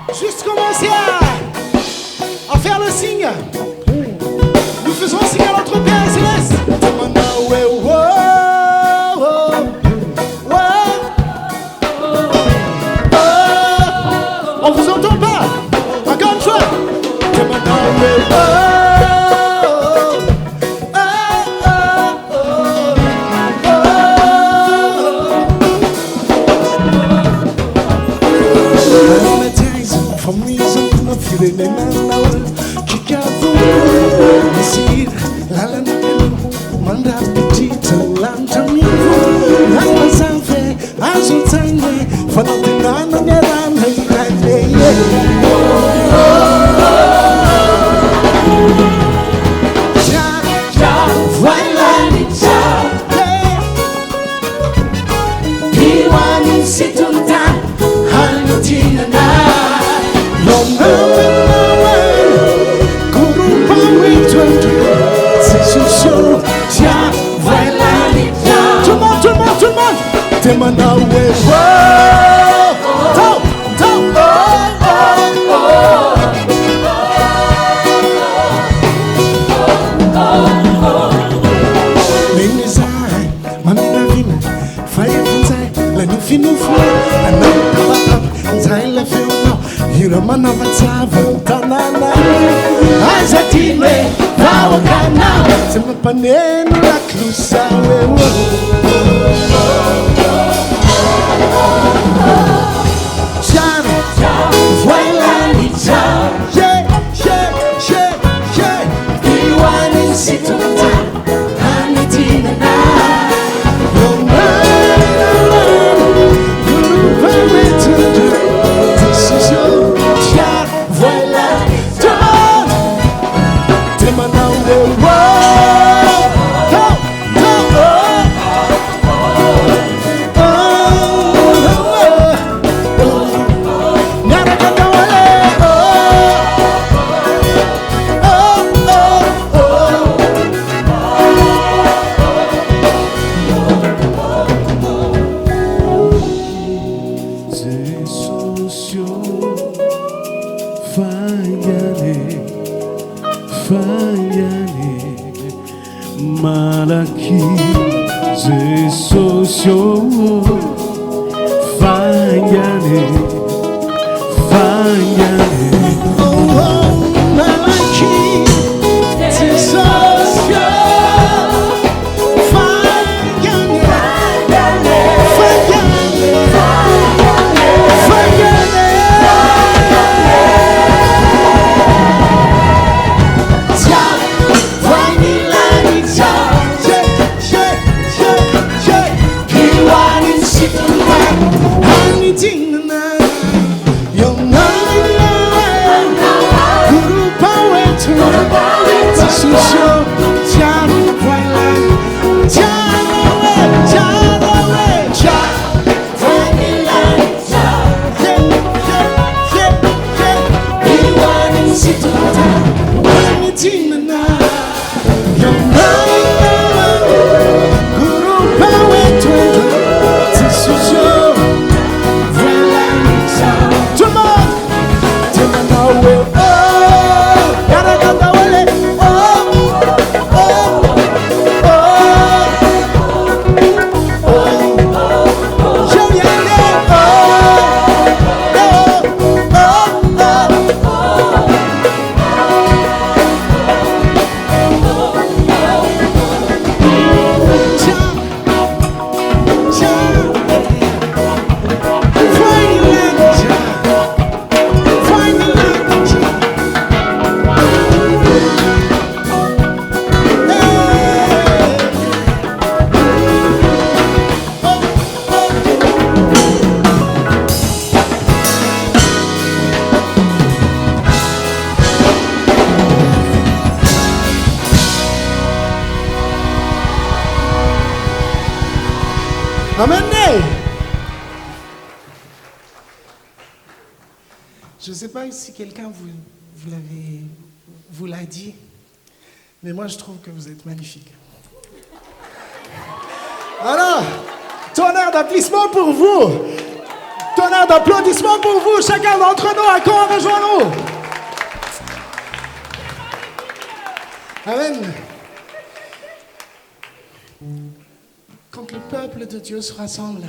Juste commencer à faire le signe. Nous faisons un signe à notre Père Céleste. On vous entend pas. Encore une fois. For me, I'm not feeling it now. Kick out the wall. You see, la la la la. Manda petite, lanta mi. Lanta sanfe, azu tangwe. For nothing, I'm not Demanda we paneno la clusa Je ne sais pas si quelqu'un vous l'a dit, mais moi je trouve que vous êtes magnifique. Alors, tonnerre d'applaudissements pour vous. tonnerre d'applaudissements pour vous, chacun d'entre nous, à quand rejoins-nous. Amen. Quand le peuple de Dieu se rassemble,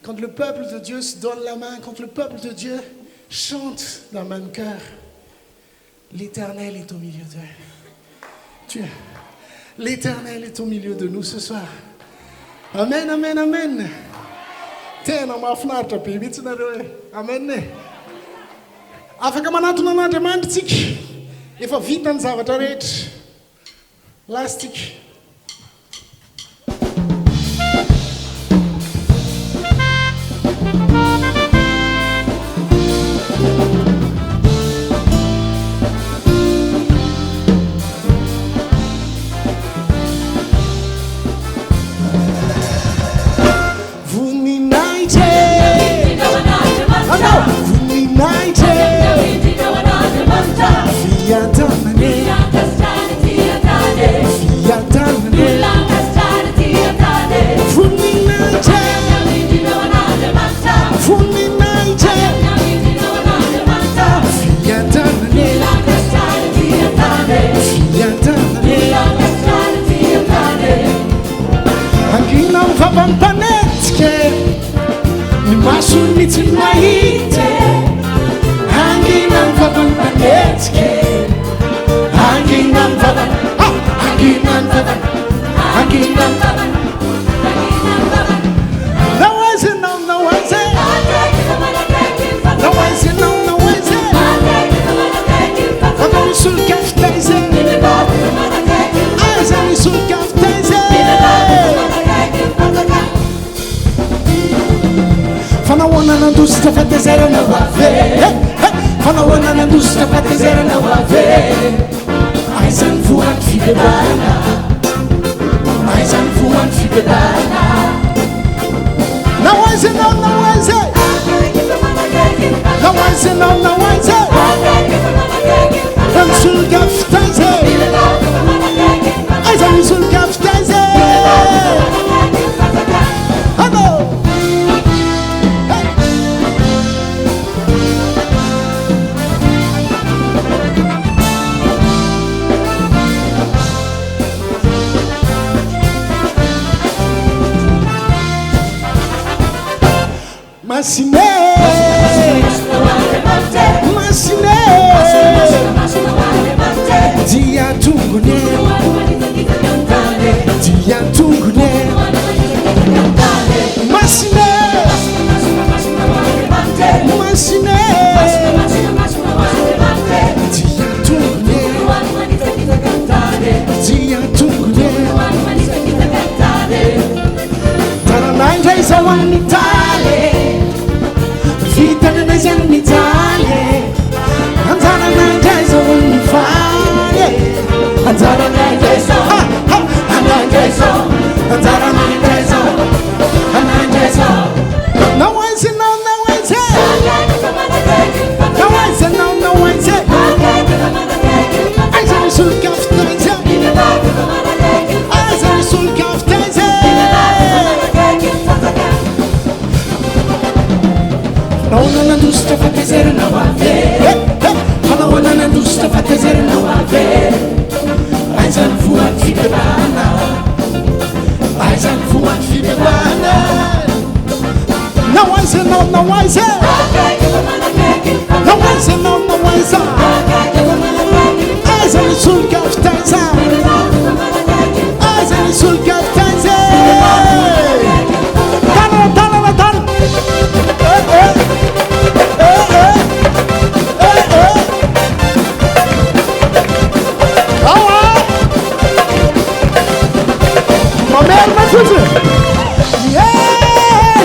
quand le peuple de Dieu se donne la main, quand le peuple de Dieu chante d'un même cœur, l'Éternel est au milieu d'eux. L'Éternel est au milieu de nous ce soir. Amen, amen, amen. Tena mahafinaritra be mihitsy nareo e. Amen e. Afaka manatona an'Andriamanitra tsika. Efa vita ny zavatra rehetra. Lastika.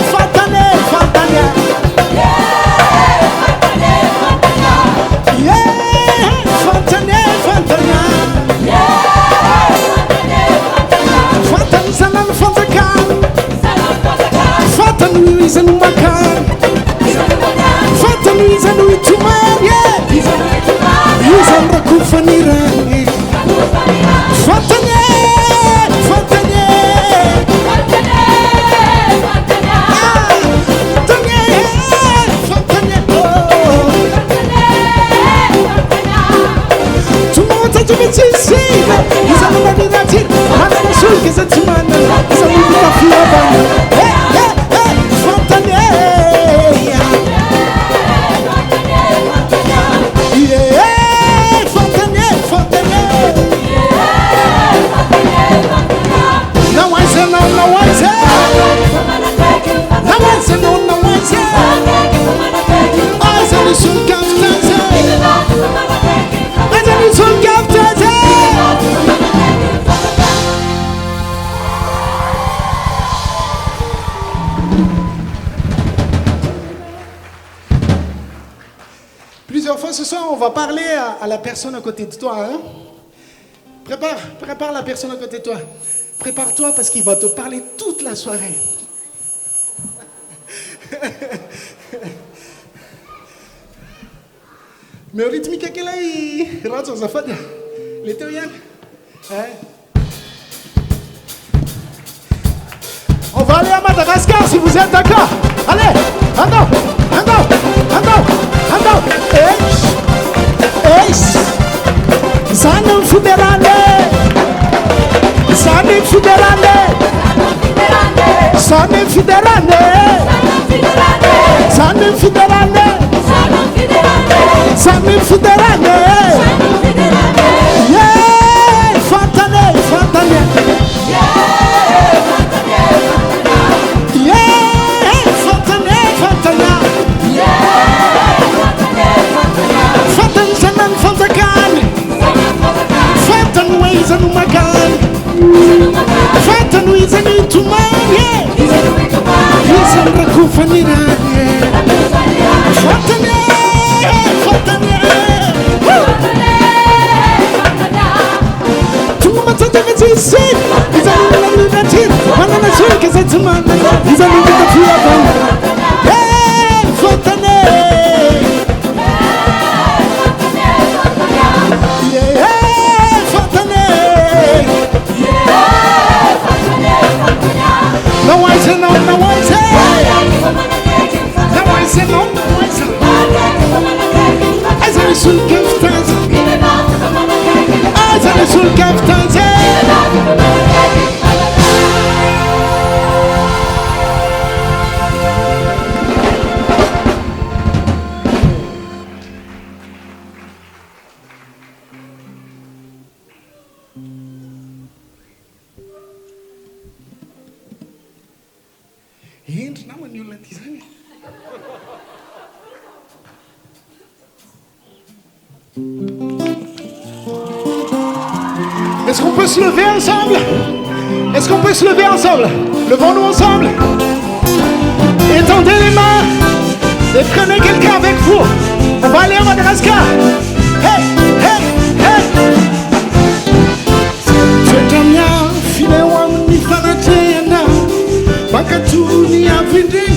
Fatane ce soir, on va parler à la personne à côté de toi. Hein? Prépare la personne à côté de toi. Prépare-toi parce qu'il va te parler toute la soirée. Mais au rythme qu'elle a, il rentre dans sa fête. L'éternel. On va aller à Madagascar si vous êtes d'accord. Allez, ando. Hey, Sanem Fiderane. Yeah, Fantane. Est-ce qu'on peut se lever ensemble? Est-ce qu'on peut se lever ensemble? Levons-nous ensemble. Étendez les mains et prenez quelqu'un avec vous. On va aller à Madagascar. Hey. Tetamia filewa mnifanatena bakatuni avindi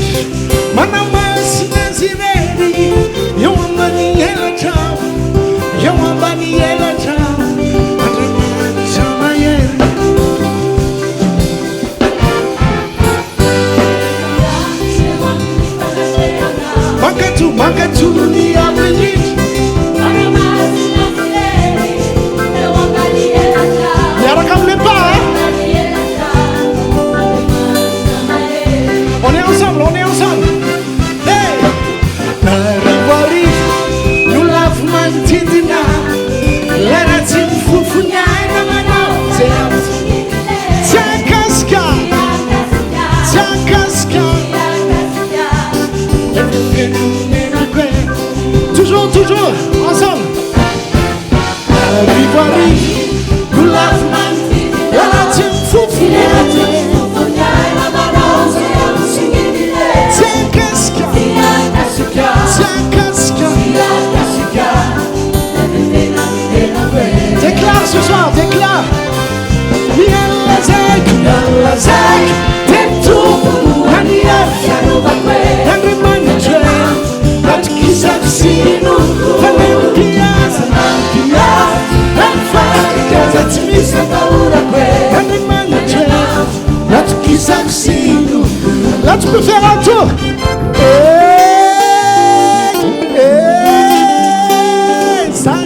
manama sinazireri yawambani yela chao Bakatuni avindi Yara comme les pas. On est ensemble. Hey, Naribari, nous l'avons mantidina. L'aratim fufunya namana. Tiens casca. Toujours, ensemble. Naribari, nous l'avons mantidina. L'aratim fufunya. Déclare ce soir, déclare. Yalazak, tetu, maniaf, yanrimanitre, natkisafsinu, vanimpias, nanfakazatmisa taurakwe, yanrimanitre, natkisafsinu. Là tu peux faire un tour. Ça.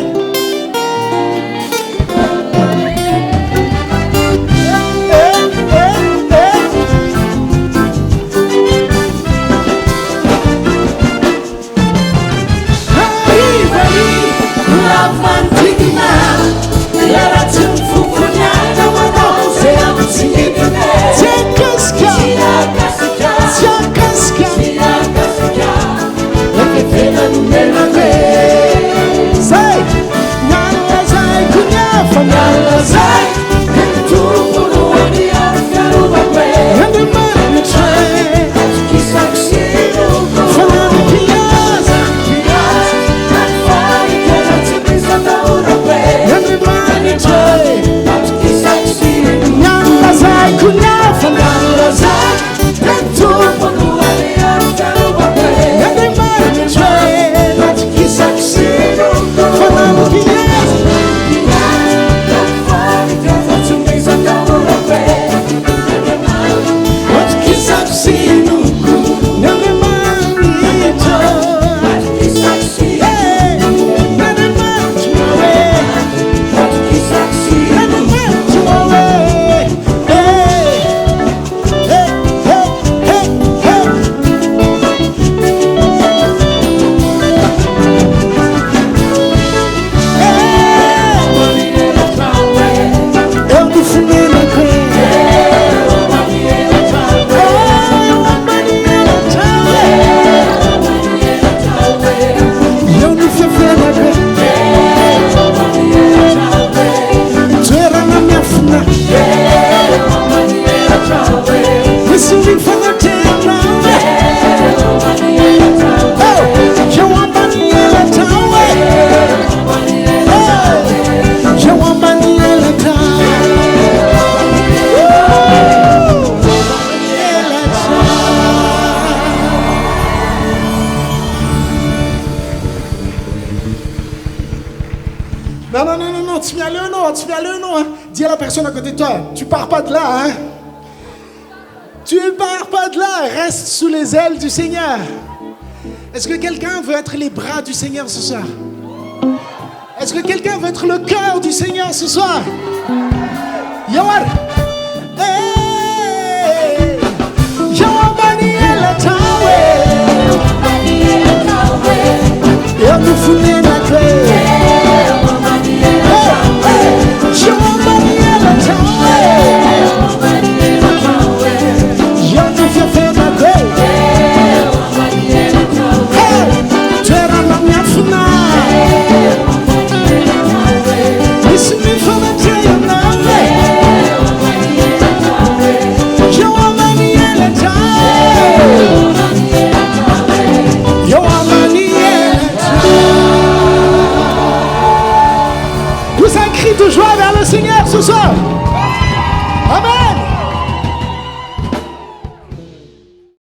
Non, tu viens le nom, hein. Dis à la personne à côté de toi, tu pars pas de là, hein. Tu pars pas de là, reste sous les ailes du Seigneur. Est-ce que quelqu'un veut être les bras du Seigneur ce soir? Est-ce que quelqu'un veut être le cœur du Seigneur ce soir? Yawar. Hey. Yawabani el tawe. Yawufune na kwe. Pousse un cri de joie vers le Seigneur ce soir. Amen.